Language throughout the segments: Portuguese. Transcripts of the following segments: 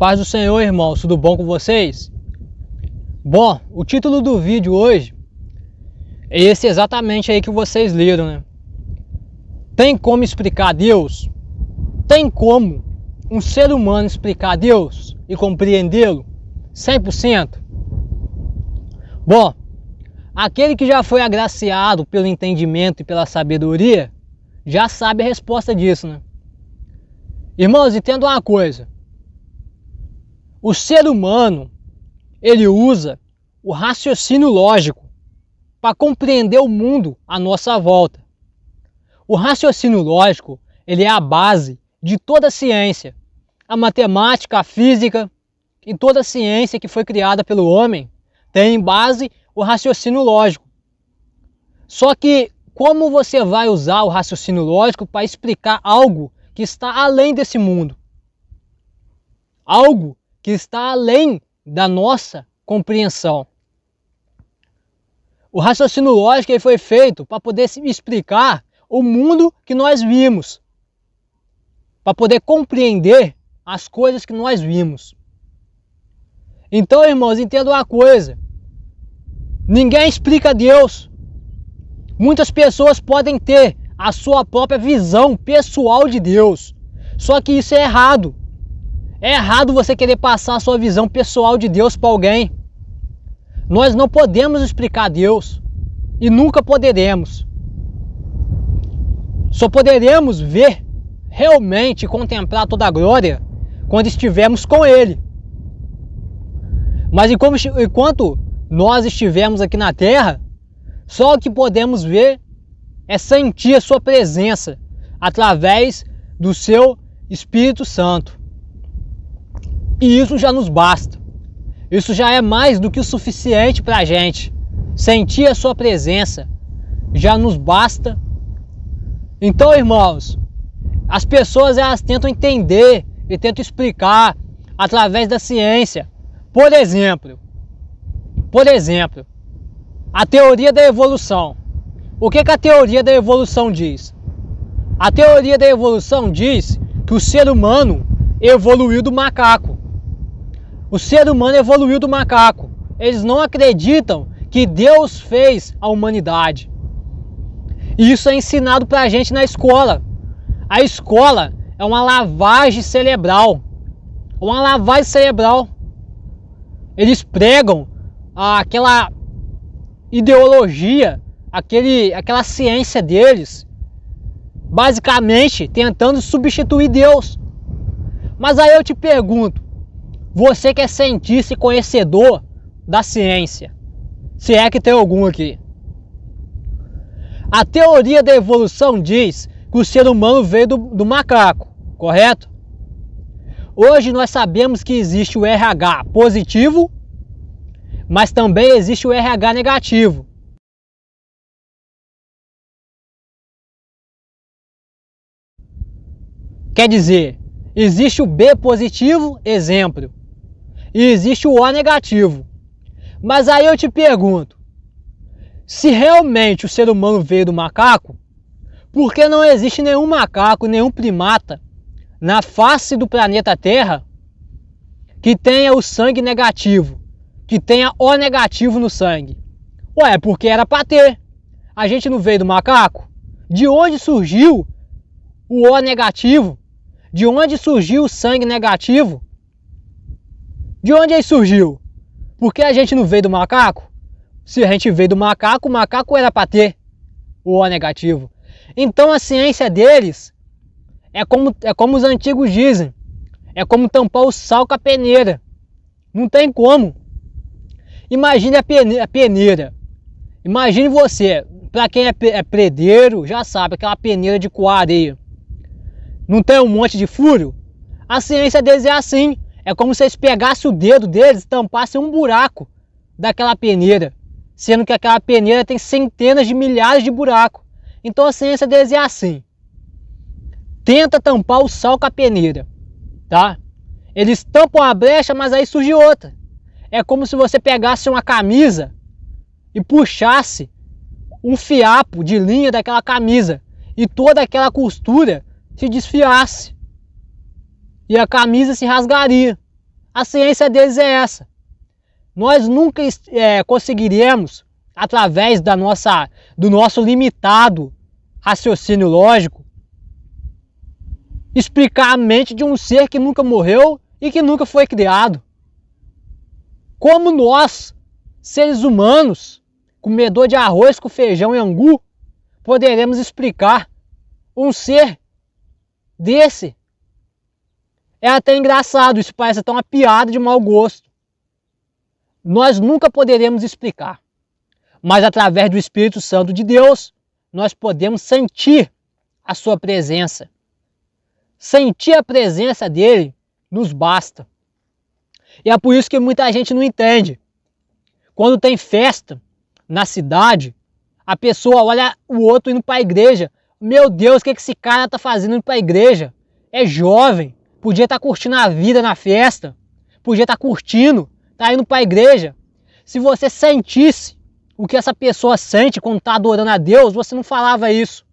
paz do Senhor, irmãos, tudo bom com vocês? Bom, o título do vídeo hoje é esse exatamente aí que vocês leram, né? Tem como explicar Deus? Tem como um ser humano explicar Deus e compreendê-lo 100%? Bom, aquele que já foi agraciado pelo entendimento e pela sabedoria já sabe a resposta disso, né? Irmãos, entendam uma coisa. O ser humano, ele usa o raciocínio lógico para compreender o mundo à nossa volta. O raciocínio lógico, ele é a base de toda a ciência. A matemática, a física e toda a ciência que foi criada pelo homem tem em base o raciocínio lógico. Só que como você vai usar o raciocínio lógico para explicar algo que está além desse mundo? Algo que está além da nossa compreensão. O raciocínio lógico ele foi feito para poder explicar o mundo que nós vimos, para poder compreender as coisas que nós vimos. Então, irmãos, entendam uma coisa: ninguém explica Deus. Muitas pessoas podem ter a sua própria visão pessoal de Deus, só que isso é errado. É errado você querer passar a sua visão pessoal de Deus para alguém. Nós não podemos explicar Deus e nunca poderemos. Só poderemos ver realmente e contemplar toda a glória quando estivermos com Ele. Mas enquanto nós estivermos aqui na terra, só o que podemos ver é sentir a sua presença através do seu Espírito Santo. E isso já nos basta. Isso já é mais do que o suficiente para a gente. Sentir a sua presença já nos basta. Então, irmãos, as pessoas elas tentam entender e tentam explicar através da ciência. Por exemplo, a teoria da evolução. O que a teoria da evolução diz? A teoria da evolução diz que o ser humano evoluiu do macaco. O ser humano evoluiu do macaco. Eles não acreditam que Deus fez a humanidade. E isso é ensinado pra gente na escola. A escola é uma lavagem cerebral. Uma lavagem cerebral. Eles pregam aquela ideologia, aquela ciência deles, basicamente tentando substituir Deus. Mas aí eu te pergunto, você que é cientista e conhecedor da ciência, se é que tem algum aqui. A teoria da evolução diz que o ser humano veio do macaco, correto? Hoje nós sabemos que existe o RH positivo, mas também existe o RH negativo. Quer dizer, existe o B positivo, exemplo, e existe o O negativo. Mas aí eu te pergunto, se realmente o ser humano veio do macaco, por que não existe nenhum macaco, nenhum primata na face do planeta Terra que tenha o sangue negativo, que tenha O negativo no sangue? Ué, porque era para ter. A gente não veio do macaco? De onde surgiu o O negativo? De onde surgiu o sangue negativo? De onde ele surgiu? Porque a gente não veio do macaco? Se a gente veio do macaco, o macaco era para ter o O negativo. Então a ciência deles é como os antigos dizem, é como tampar o sal com a peneira. Não tem como. Imagine a peneira. Imagine você, para quem é predeiro, já sabe, aquela peneira de coar areia. Não tem um monte de furo? A ciência deles é assim. É como se eles pegassem o dedo deles e tampassem um buraco daquela peneira, sendo que aquela peneira tem centenas de milhares de buracos. Então a ciência deles é assim. Tenta tampar o sal com a peneira, tá? Eles tampam a brecha, mas aí surge outra. É como se você pegasse uma camisa e puxasse um fiapo de linha daquela camisa e toda aquela costura se desfiasse. e a camisa se rasgaria. A ciência deles é essa. Nós nunca conseguiremos, através do nosso limitado raciocínio lógico, explicar a mente de um ser que nunca morreu e que nunca foi criado. Como nós, seres humanos, comedor de arroz com feijão e angu, poderemos explicar um ser desse? É até engraçado, isso parece até uma piada de mau gosto. Nós nunca poderemos explicar, mas através do Espírito Santo de Deus, nós podemos sentir a sua presença. Sentir a presença dele nos basta. E é por isso que muita gente não entende. Quando tem festa na cidade, a pessoa olha o outro indo para a igreja. Meu Deus, o que esse cara está fazendo indo para a igreja? É jovem, podia estar curtindo a vida na festa, podia estar curtindo, tá indo para a igreja. Se você sentisse o que essa pessoa sente quando está adorando a Deus, você não falava isso.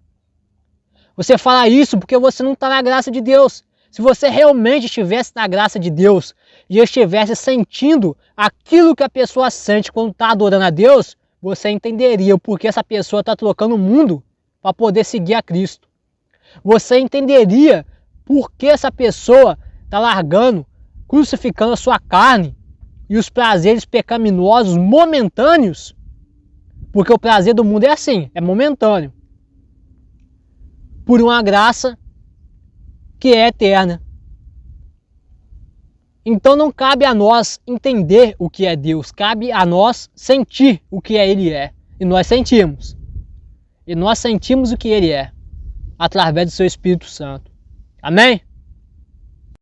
Você fala isso porque você não está na graça de Deus. Se você realmente estivesse na graça de Deus e estivesse sentindo aquilo que a pessoa sente quando está adorando a Deus, você entenderia o porquê essa pessoa está trocando o mundo para poder seguir a Cristo. Você entenderia por que essa pessoa está largando, crucificando a sua carne e os prazeres pecaminosos momentâneos, porque o prazer do mundo é assim, é momentâneo, por uma graça que é eterna. Então não cabe a nós entender o que é Deus, cabe a nós sentir o que Ele é. E nós sentimos. E nós sentimos o que Ele é, através do seu Espírito Santo. Amém?